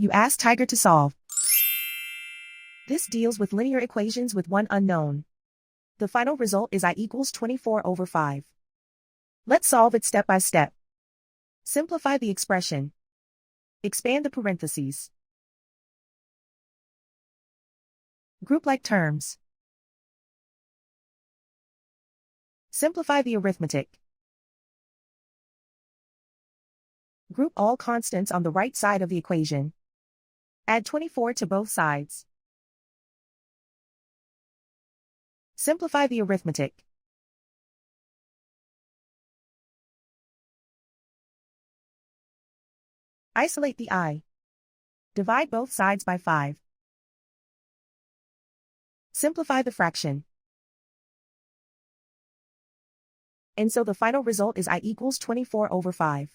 You ask Tiger to solve. This deals with linear equations with one unknown. The final result is I equals 24/5. Let's solve it step by step. Simplify the expression. Expand the parentheses. Group like terms. Simplify the arithmetic. Group all constants on the right side of the equation. Add 24 to both sides. Simplify the arithmetic. Isolate the I. Divide both sides by 5. Simplify the fraction. And so the final result is I equals 24/5.